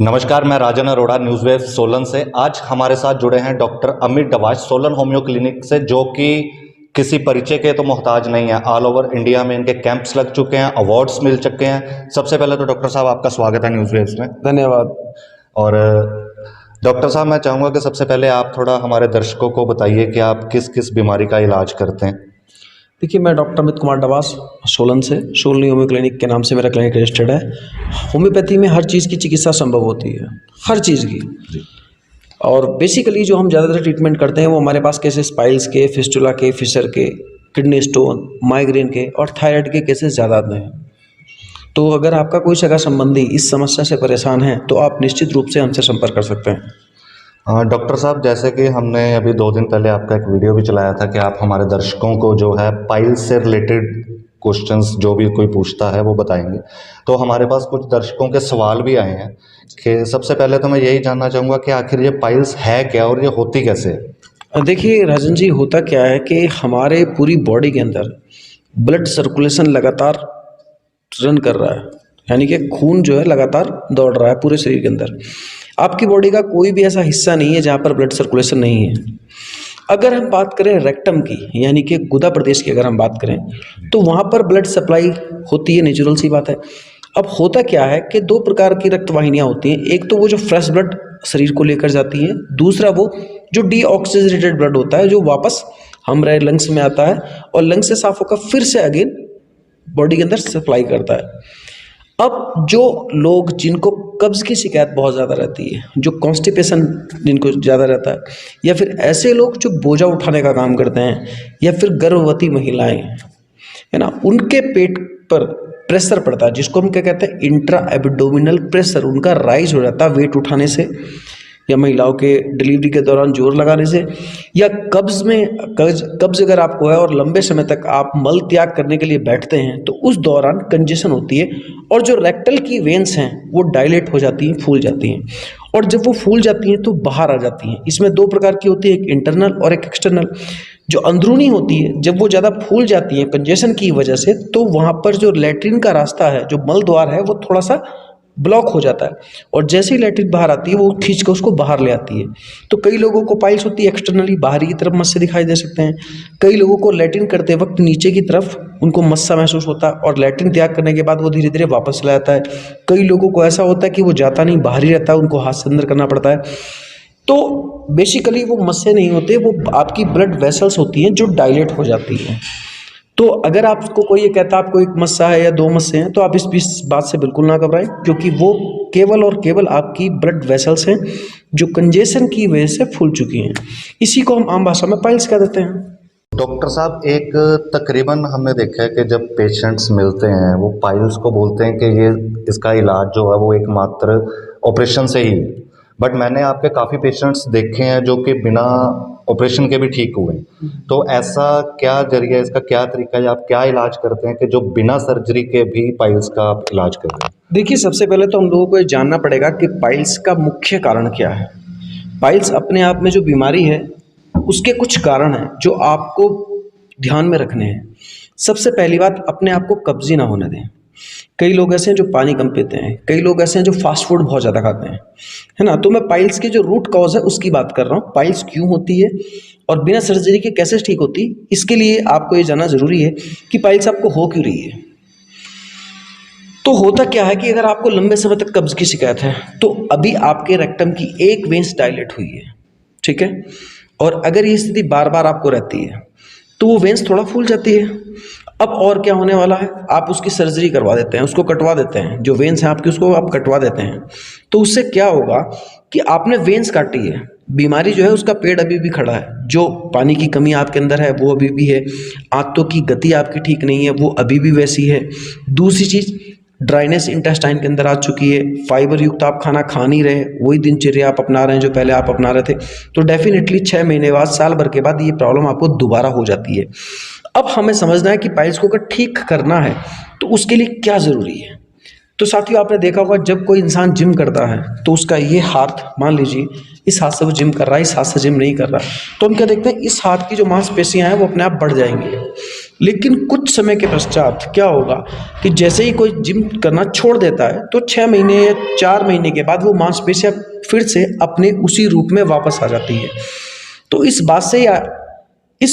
नमस्कार, मैं Rajan Arora News Wave Solan से। आज हमारे साथ जुड़े हैं doctor Amit Dawash Solan homeo clinic से, जो कि किसी परिचय के तो मोहताज नहीं है। ऑल ओवर इंडिया में इनके कैंप्स लग चुके हैं, अवार्ड्स मिल चुके हैं। सबसे पहले तो डॉक्टर साहब आपका स्वागत है न्यूज़ वेव्स में। धन्यवाद। और डॉक्टर साहब, मैं चाहूँगा कि सबसे पहले आप थोड़ा हमारे दर्शकों को बताइए कि आप किस किस बीमारी का इलाज करते हैं। देखिए, मैं डॉक्टर अमित कुमार डवास सोलन से, सोलनी होम्यो क्लिनिक के नाम से मेरा क्लिनिक रजिस्टर्ड है। होम्योपैथी में हर चीज़ की चिकित्सा संभव होती है, हर चीज़ की। और बेसिकली जो हम ज़्यादातर ट्रीटमेंट करते हैं वो हमारे पास केसेस पाइल्स के, फिस्टुला के, फिशर के, किडनी स्टोन, माइग्रेन के और थायराइड के केसेस ज़्यादा आते हैं। तो अगर आपका कोई सगा संबंधी इस समस्या से परेशान है तो आप निश्चित रूप से हमसे संपर्क कर सकते हैं। डॉक्टर साहब, जैसे कि हमने अभी 2 दिन पहले आपका एक वीडियो भी चलाया था कि आप हमारे दर्शकों को जो है पाइल्स से रिलेटेड क्वेश्चंस जो भी कोई पूछता है वो बताएंगे। तो हमारे पास कुछ दर्शकों के सवाल भी आए हैं कि सबसे पहले तो मैं यही जानना चाहूँगा कि आखिर ये पाइल्स है क्या और ये होती कैसे है। देखिए राजन जी, होता क्या है कि हमारे पूरी बॉडी के अंदर ब्लड सर्कुलेशन लगातार रन कर रहा है, यानी कि खून जो है लगातार दौड़ रहा है पूरे शरीर के अंदर। आपकी बॉडी का कोई भी ऐसा हिस्सा नहीं है जहाँ पर ब्लड सर्कुलेशन नहीं है। अगर हम बात करें रेक्टम की, यानी कि गुदा प्रदेश की अगर हम बात करें, तो वहाँ पर ब्लड सप्लाई होती है, नेचुरल सी बात है। अब होता क्या है कि 2 प्रकार की रक्त वाहिनियाँ होती हैं। एक तो वो जो फ्रेश ब्लड शरीर को लेकर जाती हैं, दूसरा वो जो डीऑक्सीजनेटेड ब्लड होता है, जो वापस हमारे लंग्स में आता है और लंग्स से साफ होकर फिर से अगेन बॉडी के अंदर सप्लाई करता है। अब जो लोग जिनको कब्ज़ की शिकायत बहुत ज़्यादा रहती है, जो कॉन्स्टिपेशन जिनको ज़्यादा रहता है, या फिर ऐसे लोग जो बोझा उठाने का काम करते हैं, या फिर गर्भवती महिलाएं, है ना, उनके पेट पर प्रेशर पड़ता है, जिसको हम क्या कहते हैं, इंट्रा एब्डोमिनल प्रेशर, उनका राइज हो जाता है वेट उठाने से, या महिलाओं के डिलीवरी के दौरान जोर लगाने से, या कब्ज़ अगर आपको है और लंबे समय तक आप मल त्याग करने के लिए बैठते हैं तो उस दौरान कंजेशन होती है और जो रेक्टल की वेन्स हैं वो डायलेट हो जाती हैं, फूल जाती हैं, और जब वो फूल जाती हैं तो बाहर आ जाती हैं। इसमें 2 प्रकार की होती है, एक इंटरनल और एक एक्सटर्नल। जो अंदरूनी होती है, जब वो ज़्यादा फूल जाती है कंजेशन की वजह से, तो वहाँ पर जो लैट्रिन का रास्ता है, जो मल द्वार है, वो थोड़ा सा ब्लॉक हो जाता है, और जैसे ही लैट्रिन बाहर आती है वो खींच कर उसको बाहर ले आती है। तो कई लोगों को पाइल्स होती है एक्सटर्नली, बाहरी की तरफ मस्से दिखाई दे सकते हैं। कई लोगों को लैट्रिन करते वक्त नीचे की तरफ उनको मस्सा महसूस होता है और लैट्रिन त्याग करने के बाद वो धीरे धीरे वापस चला जाता है। कई लोगों को ऐसा होता है कि वो जाता नहीं, बाहर ही रहता है, उनको हाथ से अंदर करना पड़ता है। तो बेसिकली वो मस्से नहीं होते, वो आपकी ब्लड वेसल्स होती हैं जो डायलेट हो जाती हैं। तो अगर आपको कोई ये कहता है आपको 1 मस्सा है या 2 मस्से हैं, तो आप इस बात से बिल्कुल ना घबराएं, क्योंकि वो केवल और केवल आपकी ब्लड वेसल्स हैं जो कंजेशन की वजह से फूल चुकी हैं। इसी को हम आम भाषा में पाइल्स कह देते हैं। डॉक्टर साहब, एक तकरीबन हमने देखा है कि जब पेशेंट्स मिलते हैं वो पाइल्स को बोलते हैं कि ये इसका इलाज जो है वो एकमात्र ऑपरेशन से ही। बट मैंने आपके काफ़ी पेशेंट्स देखे हैं जो कि बिना ऑपरेशन के भी ठीक हुए। तो ऐसा क्या जरिया, इसका क्या तरीका है, आप क्या इलाज करते हैं कि जो बिना सर्जरी के भी पाइल्स का आप इलाज कर रहे हैं। देखिए, सबसे पहले तो हम लोगों को ये जानना पड़ेगा कि पाइल्स का मुख्य कारण क्या है। पाइल्स अपने आप में जो बीमारी है उसके कुछ कारण हैं जो आपको ध्यान में रखने हैं। सबसे पहली बात, अपने आप को कब्जी ना होने दें। कई लोग ऐसे हैं जो पानी कम पीते हैं, कई लोग ऐसे हैं जो फास्ट फूड बहुत ज़्यादा खाते हैं, है ना। तो मैं पाइल्स की जो रूट कॉज है उसकी बात कर रहा हूँ, पाइल्स क्यों होती है और बिना सर्जरी के कैसे ठीक होती है। इसके लिए आपको ये जानना ज़रूरी है कि पाइल्स आपको हो क्यों रही है। तो होता क्या है कि अगर आपको लंबे समय तक कब्ज की शिकायत है तो अभी आपके रेक्टम की एक वेंस डायलेट हुई है, ठीक है, और अगर ये स्थिति बार बार आपको रहती है तो वो वेंस थोड़ा फूल जाती है। अब और क्या होने वाला है, आप उसकी सर्जरी करवा देते हैं, उसको कटवा देते हैं, जो वेंस हैं आपकी उसको आप कटवा देते हैं। तो उससे क्या होगा कि आपने वेंस काटी है, बीमारी जो है उसका पेड़ अभी भी खड़ा है, जो पानी की कमी आपके अंदर है वो अभी भी है, आंतों की गति आपकी ठीक नहीं है वो अभी भी वैसी है। दूसरी चीज़, ड्राइनेस इंटेस्टाइन के अंदर आ चुकी है, फाइबर युक्त आप खाना खा नहीं रहे, वही दिनचर्या आप अपना रहे हैं जो पहले आप अपना रहे थे। तो डेफिनेटली 6 महीने बाद, साल भर के बाद ये प्रॉब्लम आपको दोबारा हो जाती है। अब हमें समझना है कि पाइल्स को अगर ठीक करना है तो उसके लिए क्या ज़रूरी है। तो साथियों आपने देखा होगा जब कोई इंसान जिम करता है तो उसका ये हाथ, मान लीजिए इस हाथ से वो जिम कर रहा है, इस हाथ से जिम नहीं कर रहा, तो हम क्या देखते हैं, इस हाथ की जो मांसपेशियां हैं वो अपने आप बढ़ जाएंगी। लेकिन कुछ समय के पश्चात क्या होगा कि जैसे ही कोई जिम करना छोड़ देता है तो 6 महीने या 4 महीने के बाद वो मांसपेशियां फिर से अपने उसी रूप में वापस आ जाती है। तो इस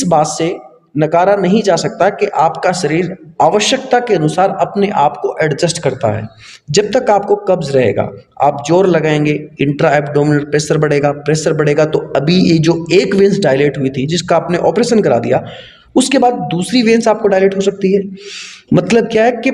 बात से नकारा नहीं जा सकता कि आपका शरीर आवश्यकता के अनुसार अपने आप को एडजस्ट करता है। जब तक आपको कब्ज रहेगा, आप जोर लगाएंगे, इंट्रा एब्डोमिनल प्रेशर बढ़ेगा, तो अभी ये जो एक वेन्स डायलेट हुई थी जिसका आपने ऑपरेशन करा दिया, उसके बाद दूसरी वेन्स आपको डायलेट हो सकती है। मतलब क्या है कि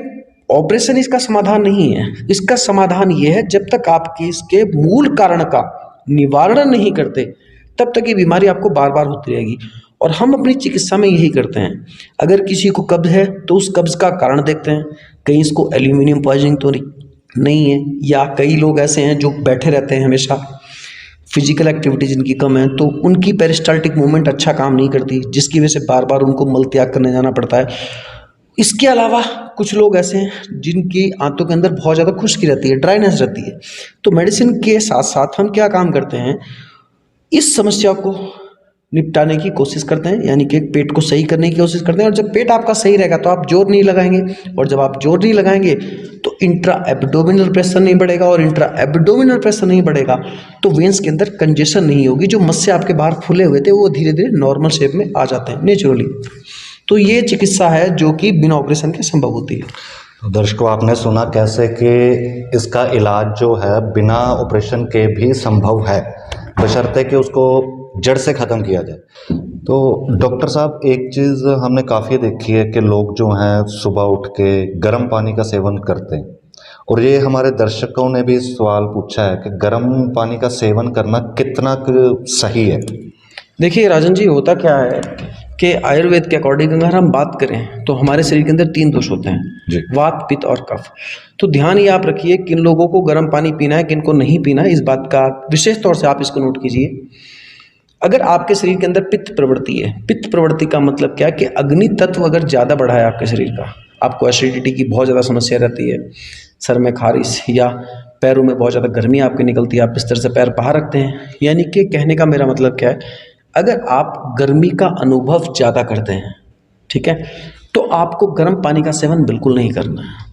ऑपरेशन इसका समाधान नहीं है। इसका समाधान ये है, जब तक आपके इसके मूल कारण का निवारण नहीं करते तब तक ये बीमारी आपको बार बार होती रहेगी। और हम अपनी चिकित्सा में यही करते हैं, अगर किसी को कब्ज है तो उस कब्ज का कारण देखते हैं, कहीं इसको एल्यूमिनियम पॉइजनिंग तो नहीं है, या कई लोग ऐसे हैं जो बैठे रहते हैं हमेशा, फिजिकल एक्टिविटी जिनकी कम है, तो उनकी पेरिस्टाल्टिक मूवमेंट अच्छा काम नहीं करती, जिसकी वजह से बार बार उनको मल त्याग करने जाना पड़ता है। इसके अलावा कुछ लोग ऐसे हैं जिनकी आंतों के अंदर बहुत ज़्यादा खुश्की रहती है, ड्राइनेस रहती है। तो मेडिसिन के साथ साथ हम क्या काम करते हैं, इस समस्या को निपटाने की कोशिश करते हैं, यानी कि पेट को सही करने की कोशिश करते हैं। और जब पेट आपका सही रहेगा तो आप जोर नहीं लगाएंगे, और जब आप जोर नहीं लगाएंगे तो इंट्रा एब्डोमिनल प्रेशर नहीं बढ़ेगा, और इंट्रा एब्डोमिनल प्रेशर नहीं बढ़ेगा तो वेंस के अंदर कंजेशन नहीं होगी। जो मस्से आपके बाहर फूले हुए थे वो धीरे धीरे नॉर्मल शेप में आ जाते हैं नेचुरली। तो ये चिकित्सा है जो कि बिना ऑपरेशन के संभव होती है। तो दर्शकों, आपने सुना कैसे कि इसका इलाज जो है बिना ऑपरेशन के भी संभव है, बशर्ते कि उसको जड़ से ख़त्म किया जाए। तो डॉक्टर साहब, एक चीज़ हमने काफ़ी देखी है कि लोग जो हैं सुबह उठ के गर्म पानी का सेवन करते हैं, और ये हमारे दर्शकों ने भी सवाल पूछा है कि गर्म पानी का सेवन करना कितना सही है। देखिए राजन जी, होता क्या है कि आयुर्वेद के अकॉर्डिंग अगर हम बात करें तो हमारे शरीर के अंदर 3 दोष होते हैं, वात, पित्त और कफ। तो ध्यान ये आप रखिए, किन लोगों को गर्म पानी पीना है, किन को नहीं पीना है, इस बात का विशेष तौर से आप इसको नोट कीजिए। अगर आपके शरीर के अंदर पित्त प्रवृत्ति है, पित्त प्रवृत्ति का मतलब क्या है कि अग्नि तत्व अगर ज़्यादा बढ़ा है आपके शरीर का, आपको एसिडिटी की बहुत ज़्यादा समस्या रहती है, सर में खारिश, या पैरों में बहुत ज़्यादा गर्मी आपकी निकलती है, आप बिस्तर से पैर बाहर रखते हैं, यानी कि कहने का मेरा मतलब क्या है, अगर आप गर्मी का अनुभव ज़्यादा करते हैं, ठीक है, तो आपको गर्म पानी का सेवन बिल्कुल नहीं करना है।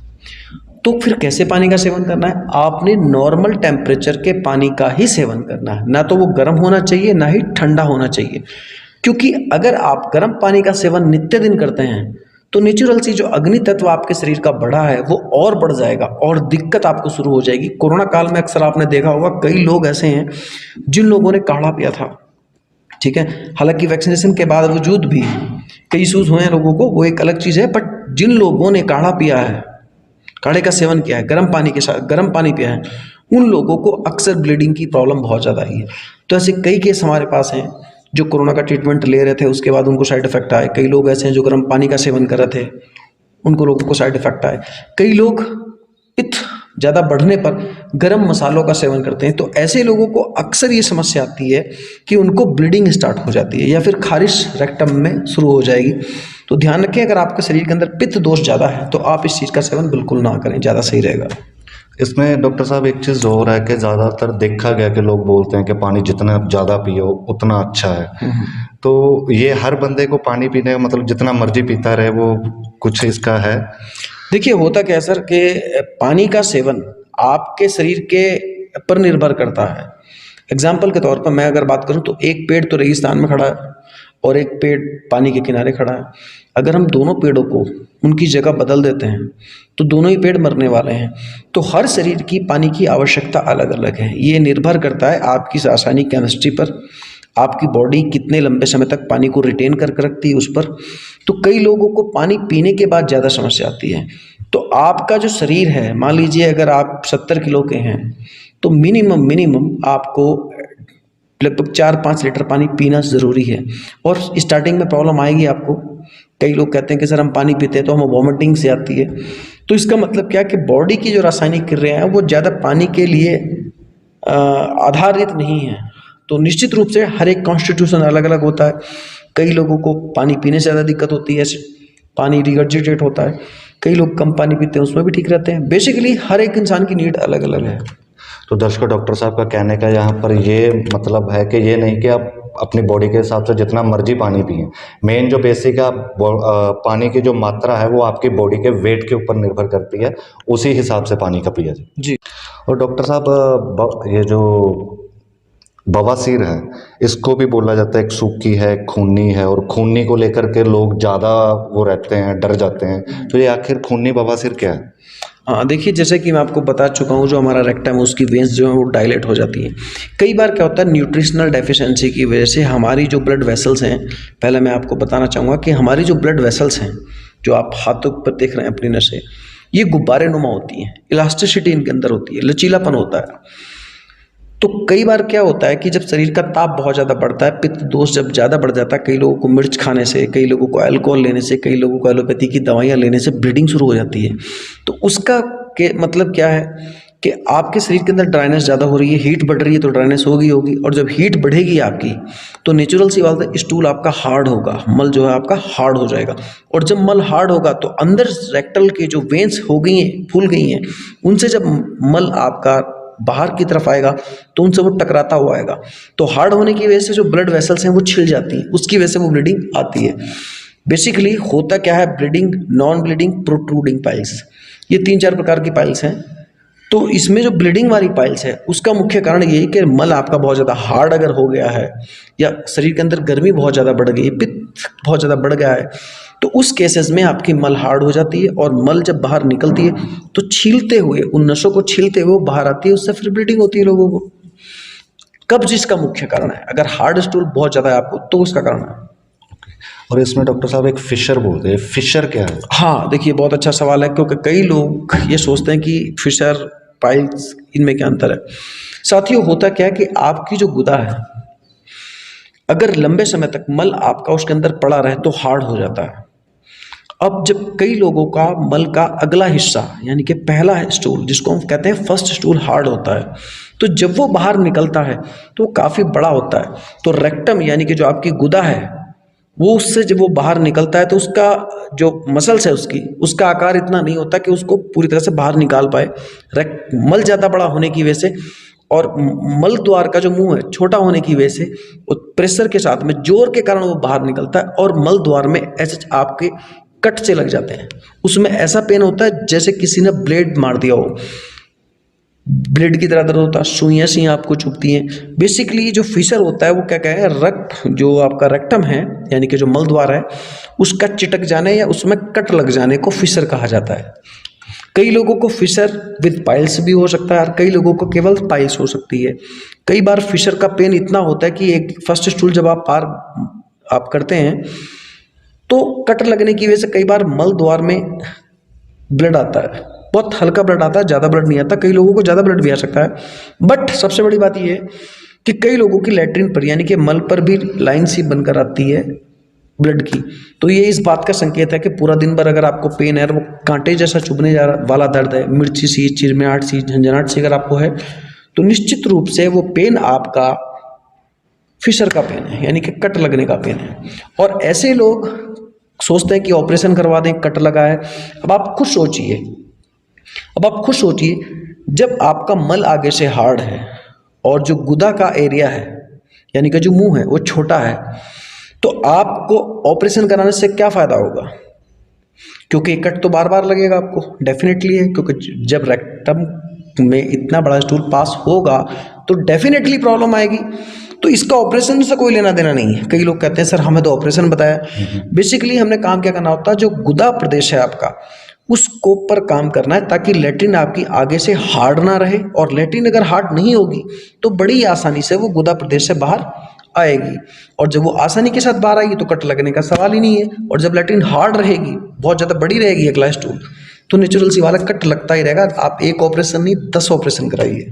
तो फिर कैसे पानी का सेवन करना है? आपने नॉर्मल टेम्परेचर के पानी का ही सेवन करना है, ना तो वो गर्म होना चाहिए ना ही ठंडा होना चाहिए। क्योंकि अगर आप गर्म पानी का सेवन नित्य दिन करते हैं तो नेचुरल सी जो अग्नि तत्व आपके शरीर का बढ़ा है वो और बढ़ जाएगा और दिक्कत आपको शुरू हो जाएगी। कोरोना काल में अक्सर आपने देखा होगा, कई लोग ऐसे हैं जिन लोगों ने काढ़ा पिया था, ठीक है, हालांकि वैक्सीनेशन के बावजूद भी कई इशूज हुए हैं लोगों को, वो एक अलग चीज़ है, बट जिन लोगों ने काढ़ा पिया है, काढ़े का सेवन किया है, गर्म पानी के साथ गर्म पानी पिया है, उन लोगों को अक्सर ब्लीडिंग की प्रॉब्लम बहुत ज़्यादा आई है। तो ऐसे कई केस हमारे पास हैं जो कोरोना का ट्रीटमेंट ले रहे थे, उसके बाद उनको साइड इफेक्ट आए। कई लोग ऐसे हैं जो गर्म पानी का सेवन कर रहे थे, उनको लोगों को साइड इफेक्ट आए। कई लोग पित्त ज़्यादा बढ़ने पर गर्म मसालों का सेवन करते हैं, तो ऐसे लोगों को अक्सर ये समस्या आती है कि उनको ब्लीडिंग स्टार्ट हो जाती है या फिर खारिश रेक्टम में शुरू हो जाएगी। तो ध्यान रखें, अगर आपके शरीर के अंदर पित्त दोष ज़्यादा है तो आप इस चीज़ का सेवन बिल्कुल ना करें, ज़्यादा सही रहेगा। इसमें डॉक्टर साहब एक चीज़ और है कि ज़्यादातर देखा गया कि लोग बोलते हैं कि पानी जितना ज़्यादा पियो उतना अच्छा है। तो ये हर बंदे को पानी पीने का मतलब जितना मर्जी पीता रहे, वो कुछ इसका है? देखिए होता क्या है सर कि पानी का सेवन आपके शरीर के पर निर्भर करता है। एग्जाम्पल के तौर पर मैं अगर बात करूं तो एक पेड़ तो रेगिस्तान में खड़ा है और एक पेड़ पानी के किनारे खड़ा है। अगर हम दोनों पेड़ों को उनकी जगह बदल देते हैं तो दोनों ही पेड़ मरने वाले हैं। तो हर शरीर की पानी की आवश्यकता अलग अलग है। ये निर्भर करता है आपकी रासायनिक केमिस्ट्री पर, आपकी बॉडी कितने लंबे समय तक पानी को रिटेन करके रखती है उस पर। तो कई लोगों को पानी पीने के बाद ज़्यादा समस्या आती है। तो आपका जो शरीर है, मान लीजिए अगर आप 70 किलो के हैं तो मिनिमम आपको लगभग 4-5 लीटर पानी पीना ज़रूरी है। और स्टार्टिंग में प्रॉब्लम आएगी आपको। कई लोग कहते हैं कि सर हम पानी पीते हैं तो हमें वॉमिटिंग से आती है। तो इसका मतलब क्या है कि बॉडी की जो रासायनिक क्रियाएं हैं वो ज़्यादा पानी के लिए आधारित नहीं है। तो निश्चित रूप से हर एक कॉन्स्टिट्यूशन अलग अलग होता है। कई लोगों को पानी पीने से ज़्यादा दिक्कत होती है, पानी रिगर्जिटेट होता है। कई लोग कम पानी पीते हैं उसमें भी ठीक रहते हैं। बेसिकली हर एक इंसान की नीड अलग अलग है। तो दर्शकों, डॉक्टर साहब का कहने का यहाँ पर ये मतलब है कि ये नहीं कि आप अपनी बॉडी के हिसाब से जितना मर्जी पानी पिए। मेन जो बेसिक है पानी की जो मात्रा है वो आपकी बॉडी के वेट के ऊपर निर्भर करती है, उसी हिसाब से पानी का पिया जाए जी। और डॉक्टर साहब ये जो बवासीर है इसको भी बोला जाता है, एक सूखी है, खूनी है, और खूनी को लेकर के लोग ज़्यादा वो रहते हैं, डर जाते हैं। तो ये आखिर खूनी बवासीर क्या है? हाँ देखिए, जैसे कि मैं आपको बता चुका हूँ, जो हमारा रेक्टम है उसकी वेन्स जो है वो डायलेट हो जाती हैं। कई बार क्या होता है, न्यूट्रिशनल डेफिशिएंसी की वजह से हमारी जो ब्लड वेसल्स हैं, पहले मैं आपको बताना चाहूँगा कि हमारी जो ब्लड वेसल्स हैं, जो आप हाथों पर देख रहे हैं अपनी नसें, ये गुब्बारे नुमा होती हैं, इलास्टिसिटी इनके अंदर होती है, लचीलापन होता है। तो कई बार क्या होता है कि जब शरीर का ताप बहुत ज़्यादा बढ़ता है, पित्त दोष जब ज़्यादा बढ़ जाता है, कई लोगों को मिर्च खाने से, कई लोगों को अल्कोहल लेने से, कई लोगों को एलोपैथी की दवाइयाँ लेने से ब्लीडिंग शुरू हो जाती है। तो उसका के मतलब क्या है कि आपके शरीर के अंदर ड्राइनेस ज़्यादा हो रही है, हीट बढ़ रही है तो ड्राइनेस होगी होगी, और जब हीट बढ़ेगी आपकी तो नेचुरल सी बात है, स्टूल आपका हार्ड होगा, मल जो है आपका हार्ड हो जाएगा। और जब मल हार्ड होगा तो अंदर रेक्टल के जो वेन्स हो गई हैं, फूल गई हैं, उनसे जब मल आपका बाहर की तरफ आएगा तो उनसे वो टकराता हुआ आएगा। तो हार्ड होने की वजह से जो ब्लड वेसल्स हैं वो छिल जाती हैं, उसकी वजह से वो ब्लीडिंग आती है। बेसिकली होता क्या है, bleeding, non bleeding, protruding piles, ये 3-4 प्रकार की पाइल्स हैं। तो इसमें जो ब्लीडिंग वाली पाइल्स है उसका मुख्य कारण ये है कि मल आपका बहुत ज़्यादा हार्ड अगर हो गया है, या शरीर के अंदर गर्मी बहुत ज़्यादा बढ़ गई है, पित्त बहुत ज़्यादा बढ़ गया है, तो उस केसेस में आपकी मल हार्ड हो जाती है, और मल जब बाहर निकलती है तो छीलते हुए, उन नसों को छीलते हुए बाहर आती है, उससे फिर ब्लीडिंग होती है लोगों को। कब्ज इसका मुख्य कारण है, अगर हार्ड स्टूल बहुत ज़्यादा है आपको तो उसका कारण है। और इसमें डॉक्टर साहब एक फिशर बोलते हैं, फिशर क्या है? हाँ देखिए, बहुत अच्छा सवाल है, क्योंकि कई लोग ये सोचते हैं कि फिशर, पाइल्स, इनमें क्या अंतर है। साथियों, होता क्या है कि आपकी जो गुदा है, अगर लंबे समय तक मल आपका उसके अंदर पड़ा रहे तो हार्ड हो जाता है। अब जब कई लोगों का मल का अगला हिस्सा, यानी कि पहला स्टूल, जिसको हम कहते हैं फर्स्ट स्टूल, हार्ड होता है, तो जब वो बाहर निकलता है तो काफ़ी बड़ा होता है। तो रेक्टम यानी कि जो आपकी गुदा है, वो उससे जब वो बाहर निकलता है तो उसका जो मसल्स है उसका आकार इतना नहीं होता कि उसको पूरी तरह से बाहर निकाल पाए। मल ज़्यादा बड़ा होने की वजह से, और मल द्वार का जो मुंह है छोटा होने की वजह से, वो प्रेशर के साथ में, जोर के कारण वो बाहर निकलता है, और मल द्वार में ऐसे आपके कट से लग जाते हैं। उसमें ऐसा पेन होता है जैसे किसी ने ब्लेड मार दिया हो, ब्लेड की तरह दर्द होता है, सुइयाँ सी आपको चुभती हैं। बेसिकली जो फिशर होता है वो क्या है, रक्त, जो आपका रेक्टम है, यानी कि जो मल द्वार है, उसका चिटक जाने या उसमें कट लग जाने को फिशर कहा जाता है। कई लोगों को फिशर विद पाइल्स भी हो सकता है, और कई लोगों को केवल पाइल्स हो सकती है। कई बार फिशर का पेन इतना होता है कि एक फर्स्ट स्टूल जब आप पार आप करते हैं तो कट लगने की वजह से कई बार मल द्वार में ब्लड आता है, बहुत हल्का ब्लड आता है, ज़्यादा ब्लड नहीं आता। कई लोगों को ज़्यादा ब्लड भी आ सकता है। बट सबसे बड़ी बात यह है कि कई लोगों की लैट्रिन पर, यानी कि मल पर भी लाइन सी बनकर आती है ब्लड की। तो ये इस बात का संकेत है कि पूरा दिन भर अगर आपको पेन है, वो कांटे जैसा चुभने वाला दर्द है, मिर्ची सी, चिरमिराहट सी, झंझनाहट सी अगर आपको है, तो निश्चित रूप से वो पेन आपका फिशर का पेन है, यानी कि कट लगने का पेन है। और ऐसे लोग सोचते हैं कि ऑपरेशन करवा दें, कट लगा है। अब आप खुद सोचिए, जब आपका मल आगे से हार्ड है और जो गुदा का एरिया है, यानी कि जो मुंह है, वो छोटा है, तो आपको ऑपरेशन कराने से क्या फ़ायदा होगा? क्योंकि कट तो बार बार लगेगा आपको, डेफिनेटली है, क्योंकि जब रेक्टम में इतना बड़ा स्टूल पास होगा तो डेफिनेटली प्रॉब्लम आएगी। तो इसका ऑपरेशन से कोई लेना देना नहीं है। कई लोग कहते हैं सर हमें तो ऑपरेशन बताया। बेसिकली हमने काम क्या करना होता है, जो गुदा प्रदेश है आपका, उस स्कोप पर काम करना है, ताकि लैट्रिन आपकी आगे से हार्ड ना रहे। और लैट्रिन अगर हार्ड नहीं होगी तो बड़ी आसानी से वो गुदा प्रदेश से बाहर आएगी, और जब वो आसानी के साथ बाहर आएगी तो कट लगने का सवाल ही नहीं है। और जब लैट्रिन हार्ड रहेगी, बहुत ज़्यादा बड़ी रहेगी अगला स्टूल, तो नेचुरल सी वाला कट लगता ही रहेगा। आप एक ऑपरेशन नहीं 10 ऑपरेशन कराइए।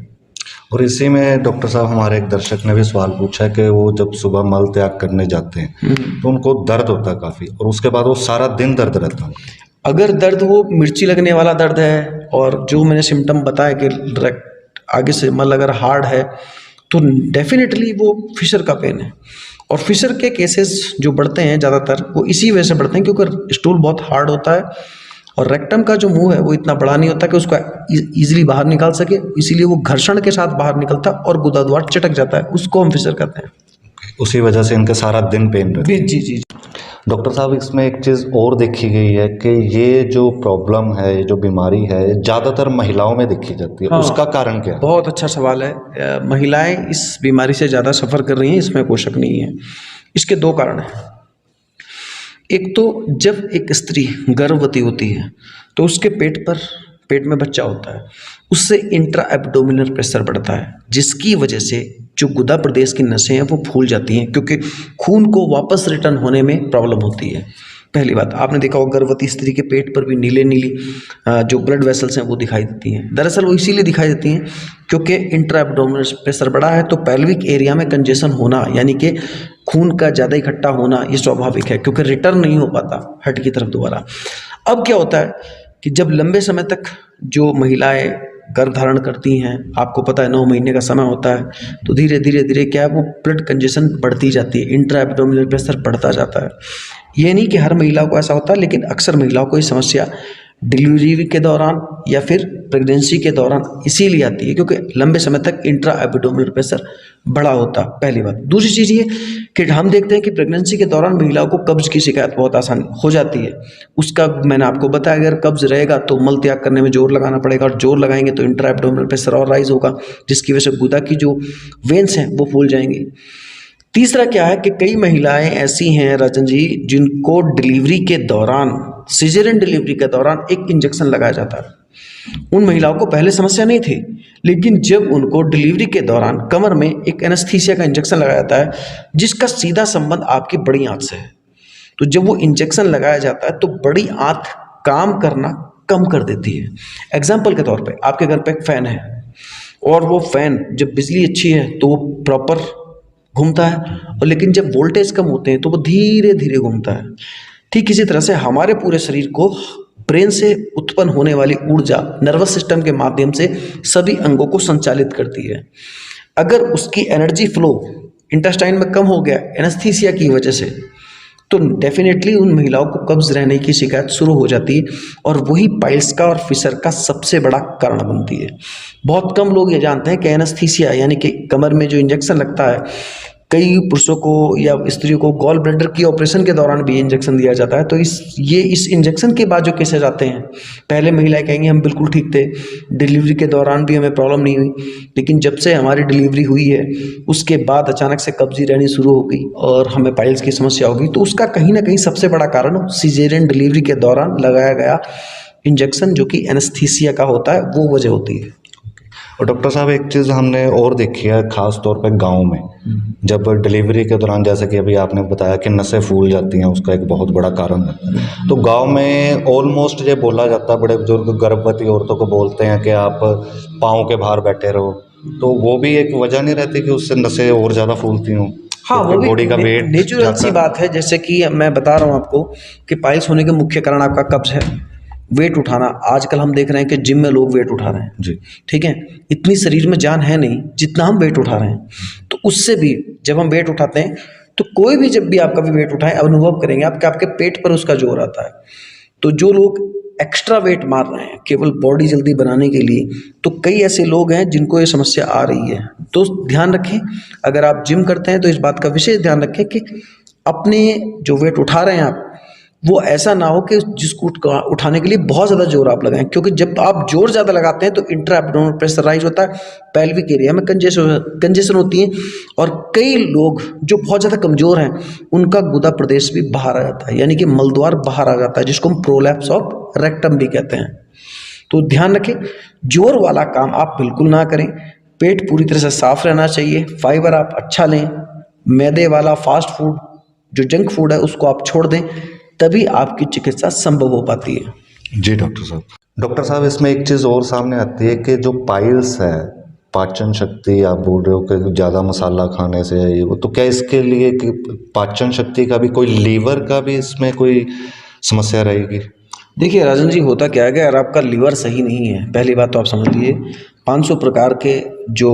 और इसी में डॉक्टर साहब, हमारे एक दर्शक ने भी सवाल पूछा कि वो जब सुबह मल त्याग करने जाते हैं तो उनको दर्द होता है काफ़ी, और उसके बाद वो सारा दिन दर्द रहता है। अगर दर्द वो मिर्ची लगने वाला दर्द है, और जो मैंने सिम्टम बताया कि आगे से मल अगर हार्ड है, तो डेफिनेटली वो फिशर का पेन है। और फिशर के केसेस जो बढ़ते हैं ज़्यादातर, वो इसी वजह से बढ़ते हैं क्योंकि स्टूल बहुत हार्ड होता है और रेक्टम का जो मुंह है वो इतना बड़ा नहीं होता कि उसको इजीली बाहर निकाल सके, इसीलिए वो घर्षण के साथ बाहर निकलता है और गुदा द्वार चटक जाता है, उसको हम फिशर कहते हैं। उसी वजह से इनके सारा दिन पेन रहता है। जी जी जी। डॉक्टर साहब, इसमें एक चीज़ और देखी गई है कि ये जो प्रॉब्लम है, ये जो बीमारी है, ज़्यादातर महिलाओं में देखी जाती है। हाँ, उसका कारण क्या है? बहुत अच्छा सवाल है। महिलाएं इस बीमारी से ज़्यादा सफ़र कर रही हैं, इसमें कोई शक नहीं है। इसके दो कारण हैं। एक तो जब एक स्त्री गर्भवती होती है तो उसके पेट में बच्चा होता है, उससे इंट्रा एब्डोमिनल प्रेशर बढ़ता है, जिसकी वजह से जो गुदा प्रदेश की नसें हैं वो फूल जाती हैं, क्योंकि खून को वापस रिटर्न होने में प्रॉब्लम होती है। पहली बात, आपने देखा होगा गर्भवती स्त्री के पेट पर भी नीले नीली जो ब्लड वेसल्स हैं वो दिखाई देती हैं। दरअसल वो इसीलिए दिखाई देती हैं क्योंकि इंट्रा एब्डोमिनल प्रेशर बढ़ा है, तो पेल्विक एरिया में कंजेशन होना, यानी कि खून का ज़्यादा इकट्ठा होना, ये स्वाभाविक है, क्योंकि रिटर्न नहीं हो पाता हट की तरफ दोबारा। अब क्या होता है कि जब लंबे समय तक जो महिलाएं गर्भ धारण करती हैं, आपको पता है 9 महीने का समय होता है, तो धीरे धीरे धीरे क्या है वो ब्लड कंजेशन बढ़ती जाती है, इंट्रा एब्डोमिनल प्रेशर बढ़ता जाता है। ये नहीं कि हर महिला को ऐसा होता है, लेकिन अक्सर महिलाओं को ये समस्या डिलीवरी के दौरान या फिर प्रेगनेंसी के दौरान इसीलिए आती है क्योंकि लंबे समय तक इंट्रा एब्डोमिनल प्रेशर बड़ा होता, पहली बात। दूसरी चीज़ ये कि हम देखते हैं कि प्रेगनेंसी के दौरान महिलाओं को कब्ज की शिकायत बहुत आसान हो जाती है। उसका मैंने आपको बताया, अगर कब्ज रहेगा तो मल त्याग करने में जोर लगाना पड़ेगा, और जोर लगाएंगे तो इंट्रा एब्डोमिनल प्रेशर और राइज होगा, जिसकी वजह से गुदा की जो वेन्स हैं वो फूल जाएंगी। तीसरा क्या है कि कई महिलाएं ऐसी हैं राजन जी, जिनको डिलीवरी के दौरान, सिजेरियन डिलीवरी के दौरान एक इंजेक्शन लगाया जाता है। उन महिलाओं को पहले समस्या नहीं थी, लेकिन जब उनको डिलीवरी के दौरान कमर में एक एनेस्थीसिया का इंजेक्शन लगाया जाता है, जिसका सीधा संबंध आपकी बड़ी आंत से है, तो जब वो इंजेक्शन लगाया जाता है तो बड़ी आंत काम करना कम कर देती है। एग्जाम्पल के तौर पे आपके घर पे एक फ़ैन है, और वो फ़ैन जब बिजली अच्छी है तो वो प्रॉपर घूमता है, और लेकिन जब वोल्टेज कम होते हैं तो वो धीरे धीरे घूमता है। ठीक इसी तरह से हमारे पूरे शरीर को ब्रेन से उत्पन्न होने वाली ऊर्जा नर्वस सिस्टम के माध्यम से सभी अंगों को संचालित करती है। अगर उसकी एनर्जी फ्लो इंटेस्टाइन में कम हो गया एनेस्थीसिया की वजह से, तो डेफिनेटली उन महिलाओं को कब्ज रहने की शिकायत शुरू हो जाती है, और वही पाइल्स का और फिशर का सबसे बड़ा कारण बनती है। बहुत कम लोग ये जानते हैं कि एनेस्थीसिया यानी कि कमर में जो इंजेक्शन लगता है, कई पुरुषों को या स्त्रियों को गॉल ब्लैडर की ऑपरेशन के दौरान भी इंजेक्शन दिया जाता है। तो इस इंजेक्शन के बाद जो केसेस आते हैं, पहले महिलाएं कहेंगी हम बिल्कुल ठीक थे, डिलीवरी के दौरान भी हमें प्रॉब्लम नहीं हुई, लेकिन जब से हमारी डिलीवरी हुई है उसके बाद अचानक से कब्जी रहनी शुरू हो गई और हमें पाइल्स की समस्या हो गई। तो उसका कहीं ना कहीं सबसे बड़ा कारण सिजेरियन डिलीवरी के दौरान लगाया गया इंजेक्शन, जो कि एनेस्थीसिया का होता है, वो वजह होती है। और डॉक्टर साहब, एक चीज़ हमने और देखी है, ख़ास तौर पे गांव में, जब डिलीवरी के दौरान, जैसे कि अभी आपने बताया कि नसें फूल जाती हैं, उसका एक बहुत बड़ा कारण है। तो गांव में ऑलमोस्ट ये बोला जाता है, बड़े बुजुर्ग गर्भवती औरतों को बोलते हैं कि आप पाँव के बाहर बैठे रहो, तो वो भी एक वजह नहीं रहती कि उससे नसें और ज़्यादा फूलती हों? हाँ, वो भी बॉडी का वेट नेचुरल सी बात है। जैसे कि मैं बता रहा हूँ आपको कि पाइल्स होने के मुख्य कारण आपका कब्ज है, वेट उठाना। आजकल हम देख रहे हैं कि जिम में लोग वेट उठा रहे हैं जी, ठीक है, इतनी शरीर में जान है नहीं जितना हम वेट उठा रहे हैं। तो उससे भी जब हम वेट उठाते हैं, तो कोई भी जब भी आप कभी वेट उठाएं, अनुभव करेंगे आप कि आपके पेट पर उसका जोर आता है। तो जो लोग एक्स्ट्रा वेट मार रहे हैं केवल बॉडी जल्दी बनाने के लिए, तो कई ऐसे लोग हैं जिनको ये समस्या आ रही है। तो ध्यान रखें, अगर आप जिम करते हैं तो इस बात का विशेष ध्यान रखें कि अपने जो वेट उठा रहे हैं आप, वो ऐसा ना हो कि जिसको उठाने के लिए बहुत ज़्यादा जोर आप लगाएं, क्योंकि जब आप जोर ज़्यादा लगाते हैं तो इंट्रा एब्डोमिनल प्रेशर राइज होता है, पेल्विक एरिया में कंजेशन होती है, और कई लोग जो बहुत ज़्यादा कमज़ोर हैं उनका गुदा प्रदेश भी बाहर आ जाता है, यानी कि मलद्वार बाहर आ जाता है, जिसको हम प्रोलैप्स ऑफ रेक्टम भी कहते हैं। तो ध्यान रखें, जोर वाला काम आप बिल्कुल ना करें। पेट पूरी तरह से साफ रहना चाहिए, फाइबर आप अच्छा लें, मैदे वाला फास्ट फूड जो जंक फूड है उसको आप छोड़ दें, तभी आपकी चिकित्सा संभव हो पाती है। जी डॉक्टर साहब। डॉक्टर साहब, इसमें एक चीज़ और सामने आती है कि जो पाइल्स है, पाचन शक्ति आप बोल रहे हो कि ज़्यादा मसाला खाने से है ये वो, तो क्या इसके लिए कि पाचन शक्ति का भी कोई, लीवर का भी इसमें कोई समस्या रहेगी? देखिए राजन जी, होता क्या है कि अगर आपका लीवर सही नहीं है, पहली बात तो आप समझ लीजिए 500 प्रकार के जो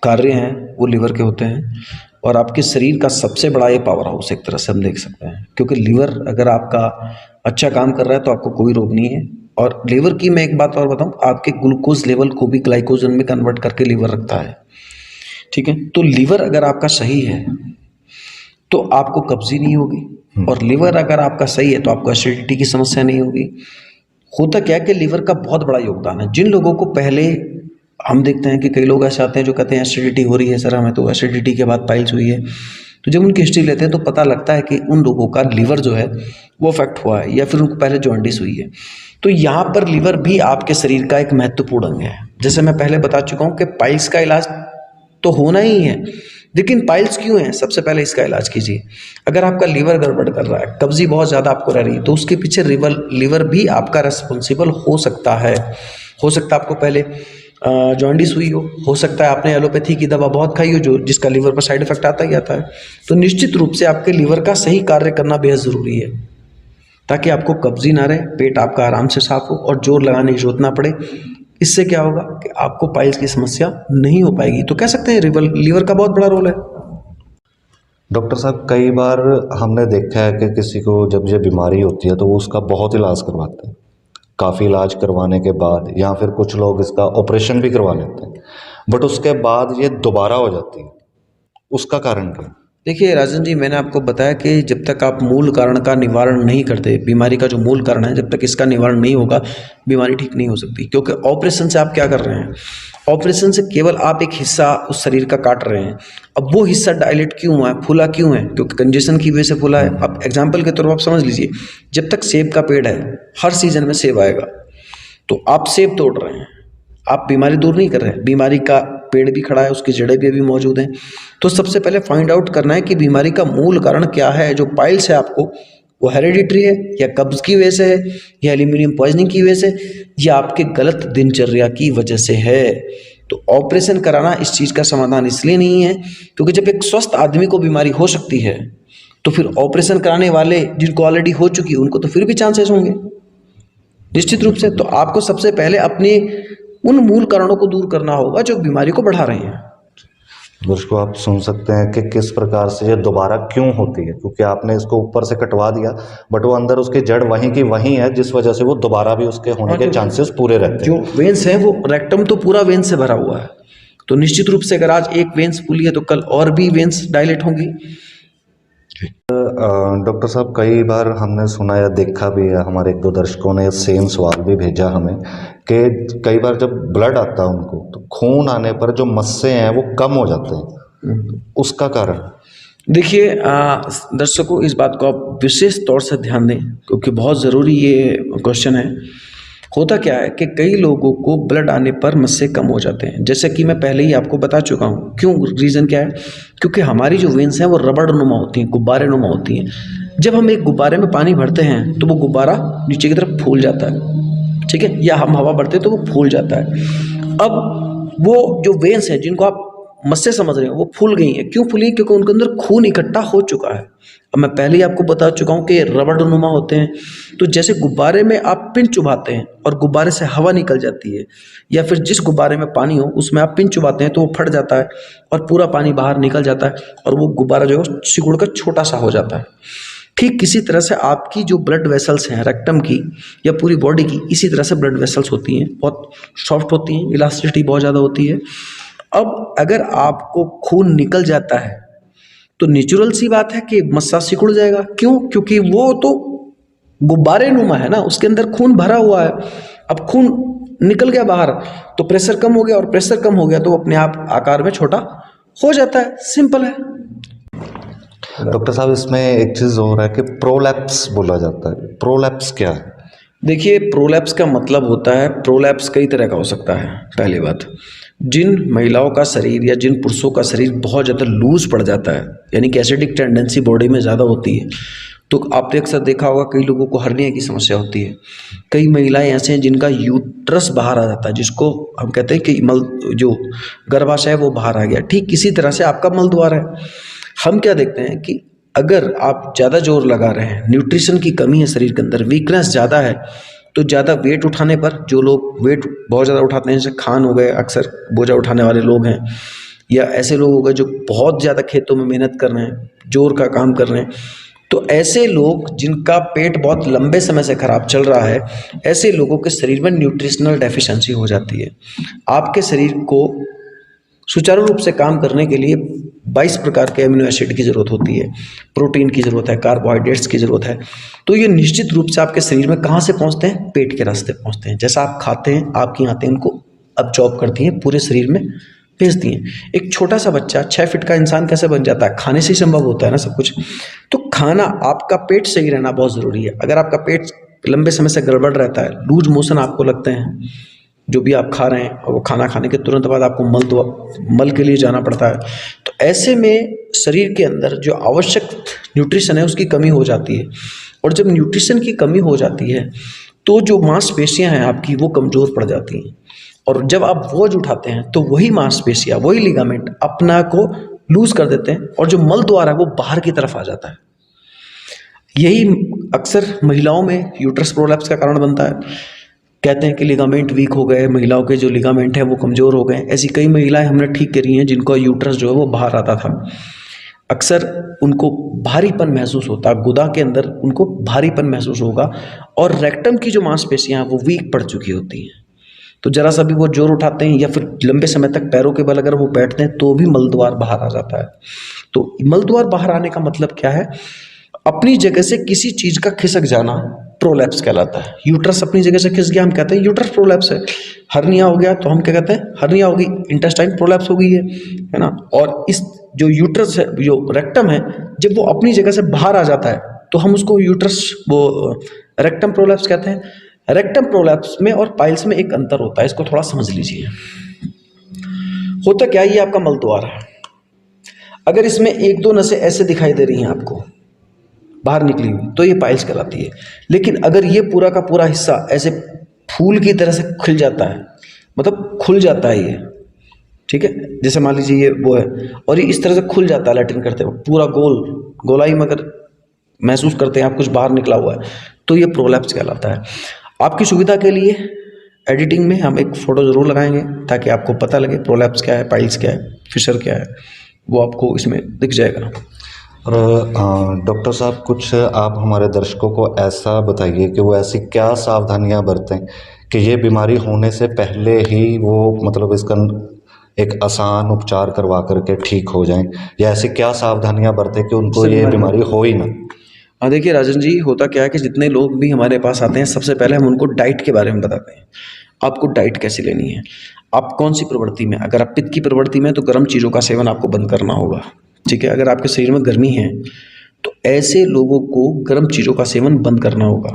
कार्य हैं वो लीवर के होते हैं। और आपके शरीर का सबसे बड़ा ये पावर हाउस एक तरह से हम देख सकते हैं, क्योंकि लीवर अगर आपका अच्छा काम कर रहा है तो आपको कोई रोग नहीं है। और लीवर की मैं एक बात और बताऊं, आपके ग्लूकोज लेवल को भी ग्लाइकोजन में कन्वर्ट करके लीवर रखता है, ठीक है। तो लीवर अगर आपका सही है तो आपको कब्जी नहीं होगी, और लीवर अगर आपका सही है तो आपको एसिडिटी की समस्या नहीं होगी। होता क्या है कि लीवर का बहुत बड़ा योगदान है। जिन लोगों को पहले हम देखते हैं कि कई लोग ऐसे आते हैं जो कहते हैं एसिडिटी हो रही है सर हमें, तो एसिडिटी के बाद पाइल्स हुई है, तो जब उनकी हिस्ट्री लेते हैं तो पता लगता है कि उन लोगों का लीवर जो है वो अफेक्ट हुआ है, या फिर उनको पहले जॉन्डिस हुई है। तो यहाँ पर लीवर भी आपके शरीर का एक महत्वपूर्ण अंग है। जैसे मैं पहले बता चुका हूँ कि पाइल्स का इलाज तो होना ही है, लेकिन पाइल्स क्यों है, सबसे पहले इसका इलाज कीजिए। अगर आपका लीवर गड़बड़ कर रहा है, कब्जी बहुत ज़्यादा आपको रह रही है, तो उसके पीछे लीवर भी आपका रिस्पॉन्सिबल हो सकता है। हो सकता है आपको पहले जॉन्डिस हुई हो सकता है आपने एलोपैथी की दवा बहुत खाई हो जो जिसका लीवर पर साइड इफेक्ट आता ही आता है। तो निश्चित रूप से आपके लीवर का सही कार्य करना बेहद ज़रूरी है, ताकि आपको कब्जी ना रहे, पेट आपका आराम से साफ हो और जोर लगाने की जरूरत ना पड़े। इससे क्या होगा कि आपको पाइल्स की समस्या नहीं हो पाएगी। तो कह सकते हैं लीवर का बहुत बड़ा रोल है। डॉक्टर साहब, कई बार हमने देखा है कि किसी को जब ये बीमारी होती है तो वो उसका बहुत इलाज करवाते हैं, काफ़ी इलाज करवाने के बाद, या फिर कुछ लोग इसका ऑपरेशन भी करवा लेते हैं, बट उसके बाद ये दोबारा हो जाती है, उसका कारण क्या है? देखिए राजन जी, मैंने आपको बताया कि जब तक आप मूल कारण का निवारण नहीं करते, बीमारी का जो मूल कारण है, जब तक इसका निवारण नहीं होगा बीमारी ठीक नहीं हो सकती। क्योंकि ऑपरेशन से आप क्या कर रहे हैं, ऑपरेशन से केवल आप एक हिस्सा उस शरीर का काट रहे हैं। अब वो हिस्सा डायलेट क्यों हुआ है, फूला क्यों है, क्योंकि कंजेशन की वजह से फूला है। अब एग्जाम्पल के तौर पर आप समझ लीजिए, जब तक सेब का पेड़ है, हर सीजन में सेब आएगा, तो आप सेब तोड़ रहे हैं, आप बीमारी दूर नहीं कर रहे हैं। बीमारी का पेड़ भी खड़ा है, उसकी जड़ें भी अभी मौजूद हैं। तो सबसे पहले फाइंड आउट करना है कि बीमारी का मूल कारण क्या है। जो पाइल्स है आपको, वो हेरेडिटरी है, या कब्ज की वजह से है, या एल्यूमिनियम पॉइजनिंग की वजह से, या आपके गलत दिनचर्या की वजह से है। तो ऑपरेशन कराना इस चीज़ का समाधान इसलिए नहीं है क्योंकि जब एक स्वस्थ आदमी को बीमारी हो सकती है तो फिर ऑपरेशन कराने वाले जिनको ऑलरेडी हो चुकी है उनको तो फिर भी चांसेस होंगे निश्चित रूप से। तो आपको सबसे पहले अपने उन मूल कारणों को दूर करना होगा जो बीमारी को बढ़ा रहे हैं। उसको आप सुन सकते हैं कि किस प्रकार से ये दोबारा क्यों होती है, क्योंकि आपने इसको ऊपर से कटवा दिया बट वो अंदर उसकी जड़ वहीं की वहीं है, जिस वजह से वो दोबारा भी उसके होने के चांसेस पूरे रहते हैं। जो वेन्स है वो रेक्टम तो पूरा वेन्स से भरा हुआ है, तो निश्चित रूप से अगर आज एक वेन्स फूली है तो कल और भी वेन्स डायलेट होंगी। डॉक्टर साहब, कई बार हमने सुना या देखा भी है, हमारे एक दो दर्शकों ने सेम सवाल भी भेजा हमें कि कई बार जब ब्लड आता है उनको तो खून आने पर जो मस्से हैं वो कम हो जाते हैं, उसका कारण? देखिए दर्शकों, इस बात को आप विशेष तौर से ध्यान दें क्योंकि बहुत ज़रूरी ये क्वेश्चन है। होता क्या है कि कई लोगों को ब्लड आने पर मस्से कम हो जाते हैं, जैसे कि मैं पहले ही आपको बता चुका हूँ। क्यों, रीज़न क्या है? क्योंकि हमारी जो वेन्स हैं वो रबड़ नुमा होती हैं, गुब्बारे नुमा होती हैं। जब हम एक गुब्बारे में पानी भरते हैं तो वो गुब्बारा नीचे की तरफ फूल जाता है, ठीक है, या हम हवा भरते हैं तो वो फूल जाता है। अब वो जो वेन्स हैं जिनको आप मस्से समझ रहे हो वो फूल गई हैं। क्यों फूली? क्योंकि उनके अंदर खून इकट्ठा हो चुका है। अब मैं पहले ही आपको बता चुका हूँ कि रबड़ नुमा होते हैं, तो जैसे गुब्बारे में आप पिन चुभाते हैं और गुब्बारे से हवा निकल जाती है, या फिर जिस गुब्बारे में पानी हो उसमें आप पिन चुभाते हैं तो वो फट जाता है और पूरा पानी बाहर निकल जाता है और वो गुब्बारा जो है सिकुड़ कर छोटा सा हो जाता है। ठीक किसी तरह से आपकी जो ब्लड वेसल्स हैं रेक्टम की या पूरी बॉडी की, इसी तरह से ब्लड वेसल्स होती हैं, बहुत सॉफ्ट होती हैं, इलास्टिसिटी बहुत ज़्यादा होती है। अब अगर आपको खून निकल जाता है तो नेचुरल सी बात है कि मस्सा सिकुड़ जाएगा। क्यों? क्योंकि वो तो गुब्बारे नुमा है ना, उसके अंदर खून भरा हुआ है। अब खून निकल गया बाहर तो प्रेशर कम हो गया, और प्रेशर कम हो गया तो अपने आप आकार में छोटा हो जाता है। सिंपल है। डॉक्टर साहब, इसमें एक चीज़ और है कि प्रोलैप्स बोला जाता है। प्रोलैप्स क्या है? देखिए, प्रोलैप्स का मतलब होता है, प्रोलैप्स कई तरह का हो सकता है। पहली बात, जिन महिलाओं का शरीर या जिन पुरुषों का शरीर बहुत ज़्यादा लूज पड़ जाता है, यानी कि एसिडिक टेंडेंसी बॉडी में ज़्यादा होती है, तो आपने अक्सर देखा होगा कई लोगों को हर्निया की समस्या होती है। कई महिलाएं ऐसे हैं जिनका यूट्रस बाहर आ जाता है, जिसको हम कहते हैं कि मल जो गर्भाशय है वो बाहर आ गया। ठीक इसी तरह से आपका मल द्वार है। हम क्या देखते हैं कि अगर आप ज़्यादा जोर लगा रहे हैं, न्यूट्रिशन की कमी है शरीर के अंदर, वीकनेस ज़्यादा है, तो ज़्यादा वेट उठाने पर, जो लोग वेट बहुत ज़्यादा उठाते हैं, जैसे खान हो गए, अक्सर बोझा उठाने वाले लोग हैं, या ऐसे लोग हो गए जो बहुत ज़्यादा खेतों में मेहनत कर रहे हैं, जोर का काम कर रहे हैं, तो ऐसे लोग जिनका पेट बहुत लंबे समय से खराब चल रहा है, ऐसे लोगों के शरीर में न्यूट्रिशनल डेफिशिएंसी हो जाती है। आपके शरीर को सुचारू रूप से काम करने के लिए 22 प्रकार के अमीनो एसिड की ज़रूरत होती है, प्रोटीन की ज़रूरत है, कार्बोहाइड्रेट्स की ज़रूरत है। तो ये निश्चित रूप से आपके शरीर में कहाँ से पहुँचते हैं? पेट के रास्ते पहुँचते हैं। जैसा आप खाते हैं, आपकी आंतें उनको अब्जॉर्ब करती हैं, पूरे शरीर में भेजती हैं। एक छोटा सा बच्चा 6 फीट का इंसान कैसे बन जाता है? खाने से ही संभव होता है ना सब कुछ। तो खाना, आपका पेट सही रहना बहुत ज़रूरी है। अगर आपका पेट लंबे समय से गड़बड़ रहता है, लूज मोशन आपको लगते हैं, जो भी आप खा रहे हैं, और वो खाना खाने के तुरंत बाद आपको मल के लिए जाना पड़ता है, तो ऐसे में शरीर के अंदर जो आवश्यक न्यूट्रिशन है उसकी कमी हो जाती है। और जब न्यूट्रिशन की कमी हो जाती है तो जो मांसपेशियां हैं आपकी वो कमज़ोर पड़ जाती हैं, और जब आप बोझ उठाते हैं तो वही मांसपेशियां, वही लिगामेंट अपना को लूज कर देते हैं, और जो मल द्वार है वो बाहर की तरफ आ जाता है। यही अक्सर महिलाओं में यूट्रस प्रोलैप्स का कारण बनता है। कहते हैं कि लिगामेंट वीक हो गए, महिलाओं के जो लिगामेंट है वो कमज़ोर हो गए। ऐसी कई महिलाएं हमने ठीक करी हैं जिनका यूट्रस जो है वो बाहर आता था। अक्सर उनको भारीपन महसूस होता है, गुदा के अंदर उनको भारीपन महसूस होगा, और रेक्टम की जो मांसपेशियां हैं वो वीक पड़ चुकी होती हैं। तो जरा सा भी वो जोर उठाते हैं या फिर लंबे समय तक पैरों के बल अगर वो बैठते हैं तो भी मलद्वार बाहर आ जाता है। तो मलद्वार बाहर आने का मतलब क्या है? अपनी जगह से किसी चीज का खिसक जाना प्रोलैप्स कहलाता है। यूट्रस अपनी जगह से खिस गया, हम कहते हैं यूट्रस प्रोलैप्स है। हर्निया हो गया तो हम क्या कहते हैं? हर्निया होगी, इंटेस्टाइन प्रोलैप्स हो गई है ना। और इस जो यूट्रस है, जो रेक्टम है, जब वो अपनी जगह से बाहर आ जाता है तो हम उसको यूट्रस वो रेक्टम प्रोलैप्स कहते हैं। रेक्टम प्रोलैप्स में और पाइल्स में एक अंतर होता है, इसको थोड़ा समझ लीजिए। होता क्या है, ये आपका मलद्वार है। अगर इसमें एक दो नसें ऐसे दिखाई दे रही हैं आपको बाहर निकली हुई, तो ये पाइल्स कहलाती है। लेकिन अगर ये पूरा का पूरा हिस्सा ऐसे फूल की तरह से खिल जाता है, मतलब खुल जाता है ये, ठीक है, जैसे मान लीजिए ये वो है, और ये इस तरह से खुल जाता है लैट्रिन करते वक्त, पूरा गोलाई में अगर महसूस करते हैं आप कुछ बाहर निकला हुआ है, तो ये प्रोलैप्स कहलाता है। आपकी सुविधा के लिए एडिटिंग में हम एक फ़ोटो ज़रूर लगाएंगे ताकि आपको पता लगे प्रोलैप्स क्या है, पाइल्स क्या है, फिशर क्या है, वो आपको इसमें दिख जाएगा। और डॉक्टर साहब, कुछ आप हमारे दर्शकों को ऐसा बताइए कि वो ऐसी क्या सावधानियां बरतें कि ये बीमारी होने से पहले ही वो मतलब इसका एक आसान उपचार करवा करके ठीक हो जाएं, या ऐसी क्या सावधानियां बरतें कि उनको ये बीमारी हो ही ना। हाँ देखिए राजन जी, होता क्या है कि जितने लोग भी हमारे पास आते हैं सबसे पहले हम उनको डाइट के बारे में बताते हैं। आपको डाइट कैसे लेनी है, आप कौन सी प्रवृत्ति में, अगर आप पित्त की प्रवृत्ति में तो गर्म चीज़ों का सेवन आपको बंद करना होगा, ठीक है। अगर आपके शरीर में गर्मी है तो ऐसे लोगों को गर्म चीज़ों का सेवन बंद करना होगा,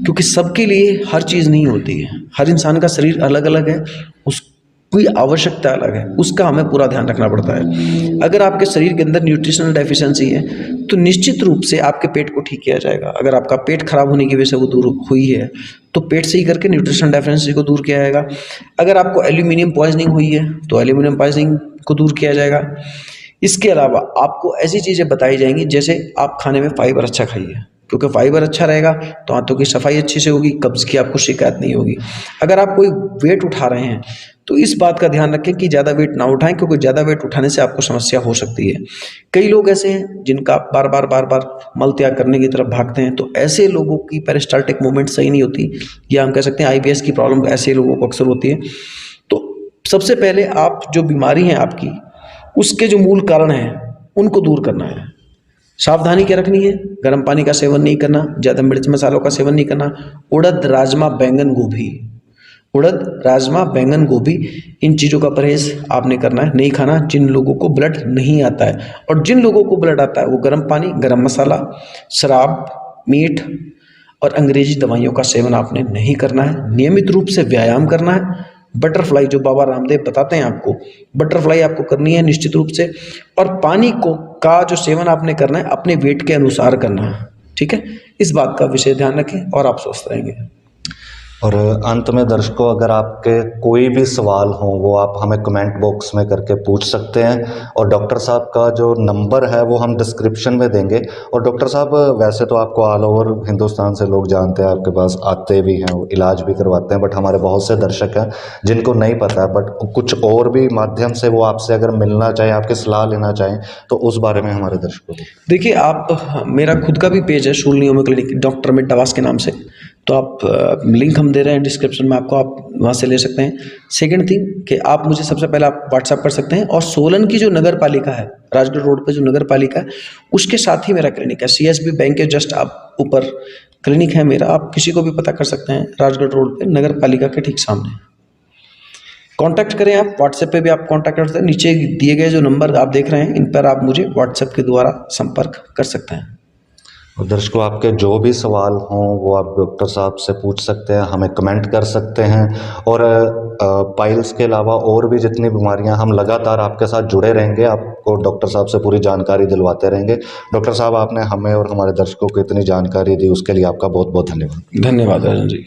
क्योंकि सबके लिए हर चीज़ नहीं होती है। हर इंसान का शरीर अलग अलग है, उसकी आवश्यकता अलग है, उसका हमें पूरा ध्यान रखना पड़ता है। अगर आपके शरीर के अंदर न्यूट्रिशनल डेफिशिएंसी है तो निश्चित रूप से आपके पेट को ठीक किया जाएगा। अगर आपका पेट खराब होने की वजह से वो दूर हुई है तो पेट सही करके न्यूट्रिशनल डेफिशिएंसी को दूर किया जाएगा। अगर आपको एल्यूमिनियम पॉइजनिंग हुई है तो एल्यूमिनियम पॉइजनिंग को दूर किया जाएगा। इसके अलावा आपको ऐसी चीज़ें बताई जाएंगी, जैसे आप खाने में फाइबर अच्छा खाइए, क्योंकि फाइबर अच्छा रहेगा तो आंतों की सफाई अच्छी से होगी, कब्ज़ की आपको शिकायत नहीं होगी। अगर आप कोई वेट उठा रहे हैं तो इस बात का ध्यान रखें कि ज़्यादा वेट ना उठाएं, क्योंकि ज़्यादा वेट उठाने से आपको समस्या हो सकती है। कई लोग ऐसे हैं जिनका बार बार मल त्याग करने की तरफ भागते हैं, तो ऐसे लोगों की पेरिस्टाल्टिक मूवमेंट सही नहीं होती, या हम कह सकते हैं IBS की प्रॉब्लम ऐसे लोगों को अक्सर होती है। तो सबसे पहले आप जो बीमारी है आपकी, उसके जो मूल कारण हैं उनको दूर करना है। सावधानी क्या रखनी है? गर्म पानी का सेवन नहीं करना, ज़्यादा मिर्च मसालों का सेवन नहीं करना। उड़द, राजमा, बैंगन, गोभी, उड़द, राजमा, बैंगन, गोभी, इन चीज़ों का परहेज आपने करना है, नहीं खाना। जिन लोगों को ब्लड नहीं आता है, और जिन लोगों को ब्लड आता है वो गर्म पानी, गर्म मसाला, शराब, मीठ और अंग्रेजी दवाइयों का सेवन आपने नहीं करना है। नियमित रूप से व्यायाम करना है। बटरफ्लाई जो बाबा रामदेव बताते हैं आपको, बटरफ्लाई आपको करनी है निश्चित रूप से। और पानी का जो सेवन आपने करना है अपने वेट के अनुसार करना है, ठीक है। इस बात का विशेष ध्यान रखें और आप स्वस्थ रहेंगे। और अंत में दर्शकों, अगर आपके कोई भी सवाल हो वो आप हमें कमेंट बॉक्स में करके पूछ सकते हैं, और डॉक्टर साहब का जो नंबर है वो हम डिस्क्रिप्शन में देंगे। और डॉक्टर साहब, वैसे तो आपको ऑल ओवर हिंदुस्तान से लोग जानते हैं, आपके पास आते भी हैं, इलाज भी करवाते हैं, बट हमारे बहुत से दर्शक हैं जिनको नहीं पता है, बट कुछ और भी माध्यम से वो आपसे अगर मिलना चाहें, आपकी सलाह लेना चाहें, तो उस बारे में हमारे दर्शकों को। देखिए, आप मेरा खुद का भी पेज है शूल नियोमी क्लिनिक, डॉक्टर मिट्टावास के नाम से। तो आप लिंक हम दे रहे हैं डिस्क्रिप्शन में, आपको आप वहाँ से ले सकते हैं। सेकंड थिंग कि आप मुझे सबसे पहले आप व्हाट्सएप कर सकते हैं, और सोलन की जो नगर पालिका है, राजगढ़ रोड पे जो नगर पालिका है, उसके साथ ही मेरा क्लिनिक है। सीएसबी बैंक के जस्ट आप ऊपर क्लिनिक है मेरा। आप किसी को भी पता कर सकते हैं, राजगढ़ रोड पे नगर पालिका के ठीक सामने। कांटेक्ट करें, आप व्हाट्सएप पे भी आप कांटेक्ट कर सकते हैं। नीचे दिए गए जो नंबर आप देख रहे हैं, इन पर आप मुझे व्हाट्सएप के द्वारा संपर्क कर सकते हैं। और दर्शकों, आपके जो भी सवाल हों वो आप डॉक्टर साहब से पूछ सकते हैं, हमें कमेंट कर सकते हैं। और पाइल्स के अलावा और भी जितनी बीमारियां, हम लगातार आपके साथ जुड़े रहेंगे, आपको डॉक्टर साहब से पूरी जानकारी दिलवाते रहेंगे। डॉक्टर साहब, आपने हमें और हमारे दर्शकों को इतनी जानकारी दी, उसके लिए आपका बहुत बहुत धन्यवाद। धन्यवाद राजन जी।